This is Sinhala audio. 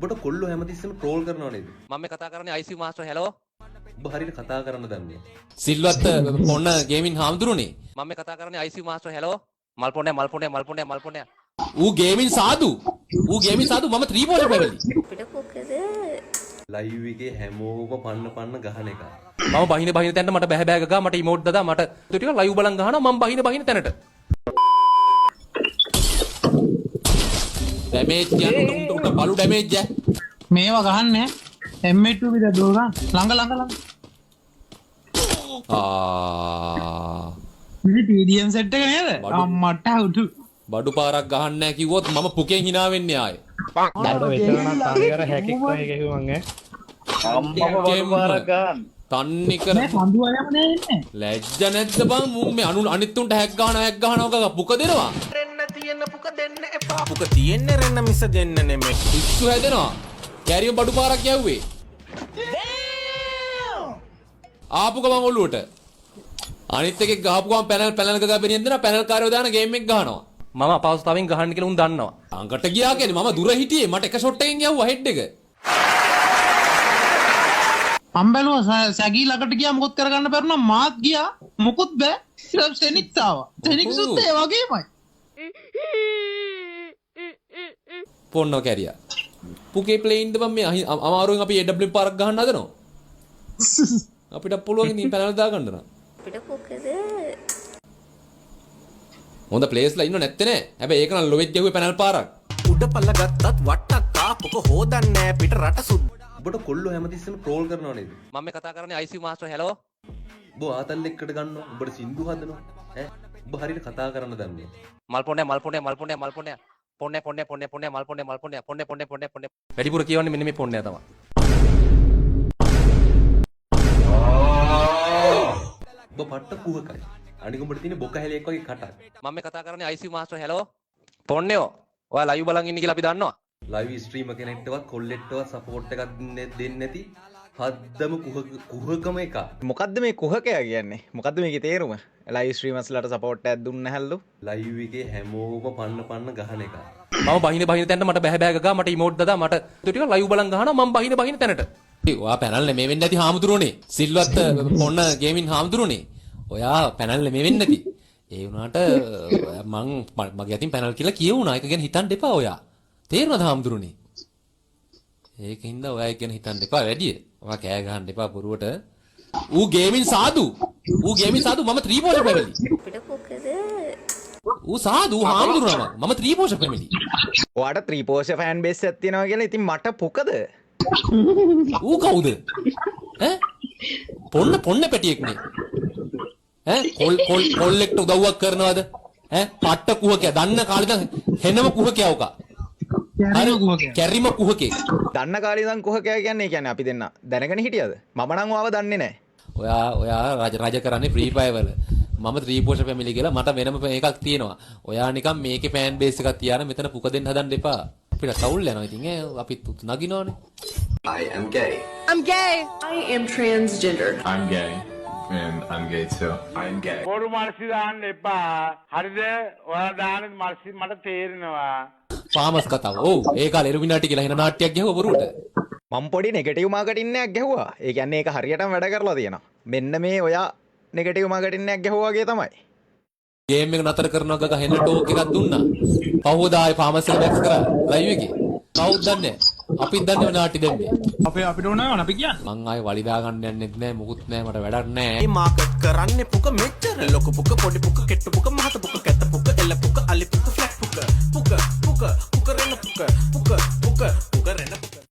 ඔබට කොල්ලෝ හැමතිස්සෙම ට්‍රෝල් කරනව නේද? මම මේ කතා කරන්නේ ICU මාස්ටර් hello. ඔබ හරියට කතා කරන්න දන්නේ. සිල්වත් පොන්න ගේමින් හාමුදුරනේ. මම මේ කතා කරන්නේ ICU මාස්ටර් hello. මල් පොන්නේ. ඌ ගේමින් සාදු. මම ත්‍රිපෝෂ පැවිලි. අපිට මොකද ලයිව් එකේ හැමෝම පන්න ගහන එක. මම බහින තැනට මට බෑ ගා මට ඉමෝට් දදා මට ටික ලයිව් බලන් ගහනවා මම බහින තැනට. ඩැමේජ් යන උට බලු ඩැමේජ් ය. මේවා ගහන්නේ M2 විතර දුර ළඟ මේ TDM සෙට් එක නේද අම්මට උඩු බඩු පාරක් ගහන්න නැහැ කිව්වොත් මම පුකෙන් hina වෙන්නේ ආයේ. බඩ වෙතරණ තනිකර හැකික් වගේ ගැහුවන් තන්නේ කර මේ කඳු අයම නේ ඉන්නේ ලැජ්ජ නැද්ද බං මුන් මේ අනිත් උන්ට හැක් ගහනවා පුක දෙනවා. පුක තියෙන්නේ රෙන්න මිස දෙන්න නෙමෙයි. පිස්සු හැදෙනවා. කැරියම් බඩු පාරක් යව්වේ. ආපු ගමන් ඔළුවට. අනිත් එකෙක් ගහපු ගමන් පැනල් ගගා බෙනියෙන් දෙනවා පැනල් කාර්යෝ දාන ගේම් එක ගහනවා. මම අපහසුතාවයෙන් ගහන්න කියලා උන් දන්නවා. අඟට ගියා කියන්නේ මම දුර හිටියේ මට එක ෂොට් එකකින් යවුවා හෙඩ් එක. අම්බලුව සැගී ළඟට ගියා මොකොත් කරගන්න බැරුණා මාත් ගියා මොකොත් බෑ ඊට සෙනික්ස් ආවා සෙනික්ස්ුත් ඒ වගේමයි පොන්නෝ කැරියා පුකේ ප්ලේයින්ද මම මේ අමාරුවෙන් අපි AW පාරක් ගහන්න හදනවා අපිට පුළුවන් ඉතින් පැනල් දා ගන්න නම් අපිට මොකද හොඳ ප්ලේස්ලා ඉන්නව නැත්තේ නෑ හැබැයි ඒක නම් ලොවෙත් ගැහුවේ පැනල් පාරක් උඩ පල්ල ගත්තත් වට්ටක් කාපුක හොදන්නේ පිට රට සුදු. ඔබට කොල්ලෝ හැමතිස්සෙම ට්‍රෝල් කරනව නේද? මම මේ කතා කරන්නේ ICU මාස්ටර් hello. ඔබ ආතල් එක්කට ගන්නවා. ඔබට සින්දු හදනවා. ඈ ඔබ හරියට කතා කරන්න දන්නේ. මල් පොන්නේ වැඩිපුර කියවන්නේ මෙන්න මේ පොන්නය තමයි. ඔබ පට්ට කුහකයි. අනික උඹට තියෙන බොක හැලයක් වගේ කටක්. මම මේ කතා කරන්නේ ICU මාස්ටර් hello. පොන්නයෝ ඔයා ලයිව් බලන් ඉන්නේ කියලා අපි දන්නවා. ලයිව් ස්ට්‍රීමර් කෙනෙක්ටවත් කොල්ලෙක්ටවත් සපෝට් එකක් දෙන්නේ නැති හද්දම කුහකම එක. මොකද්ද මේ කුහකයා කියන්නේ? මොකද්ද මේකේ තේරුම? ලයිව් ස්ට්‍රීමර්ස්ලාට සපෝට් එකක් දුන්නේ නැහැලු. ලයිව් එකේ හැමෝම පන්න ගහන එක. මම බහින තැනට මට බෑ ගා මට ඉමෝට් දදා මට ටික ලයිව් බලන් ගහනවා මම බහින තැනට. ඔයා පැනල් නෙමෙයි වෙන්නේ නැති හාමුදුරුවනේ. සිල්වත් පොන්න ගේමින් හාමුදුරුවනේ. ඔයා පැනල් නෙමෙයි වෙන්නේ නැති. ඒ වුණාට මගේ අතින් පැනල් කියලා කියවුණා. ඒක ගැන හිතන්න එපා ඔයා. තේරුණාද හාමුදුරුවනේ? ඒකින්ද ඔයා ඒක ගැන හිතන්න එපා වැඩි. ඔයා කෑ ගහන්න එපා බොරුවට. ඌ ගේමින් සාදු මම ත්‍රිපෝෂ පැමිලි. අපිට මොකද ඌ සාදු හාමුදුරුවම මම ත්‍රිපෝෂ පැමිලි. ඔයාට ත්‍රිපෝෂ ෆෑන් බේස් එකක් තියෙනවා කියලා ඉතින් මට පුකද? ඌ කවුද? ඈ පොන්න පැටියෙක් නේ. ඈ කොල්ලෙක්ට උදව්වක් කරනවද? ඈ පට්ට කුහකයා දන්න කාලේ ඉඳන් හෙනම කුහකයා උකා. කැරිම කුහකේ. දන්න කාලේ ඉඳන් කුහකයා කියන්නේ අපි දෙන්න දැනගෙන හිටියද? මම නම් ඔයාව දන්නේ නැහැ. ඔයා රජ කරන්නේ ෆ්‍රී ෆයර් වල. මම ත්‍රිපෝෂ ෆැමිලි කියලා මට වෙනම එකක් තියෙනවා. ඔයා නිකන් මේකේ ෆෑන් බේස් එකක් තියාන මෙතන පුක දෙන්න හදන්න එපා. අපිට කවුල් යනවා ඉතින් අපිත් නගිනවනේ. I am gay. I am transgender. I'm gay. And I'm gay too. I'm gay. බොරු මර්සි දාන්න එපා. හරිද? ඔයාලා දාන මර්සි මට තේරෙනවා. ෆාමස් කතාව. ඔව් ඒ කාලේ එරුමිනාටි කියලා හින නාට්‍යයක් ගැහුවා බොරුවට. මම පොඩි නෙගටිව් මාකටින් එකක් ගැහුවා. ඒ කියන්නේ ඒක හරියටම වැඩ කරලා තියෙනවා. මෙන්න මේ ඔයා නෙගටිව් මාකටින් එකක් ගැහුවා වගේ තමයි. ගේම් එක නතර කරනවා ගග හෙන ටෝක් එකක් දුන්නා. කවුද ආයේ ෆාමස් එක බැක්ස් කරා ලයිව් එකේ. කවුද දන්නේ? අපිත් දන්නේ නාටි දෙන්නේ. අපිට ඕන නැහැ අපි කියන්නේ. මං ආයේ වලි දා ගන්න යන්නෙත් නෑ මොකුත් නෑ මට වැඩක් නෑ. මේ මාකට් කරන්නේ පුක මෙච්චර ලොකු පුක පොඩි පුක කෙට්ටු පුක මහත පුක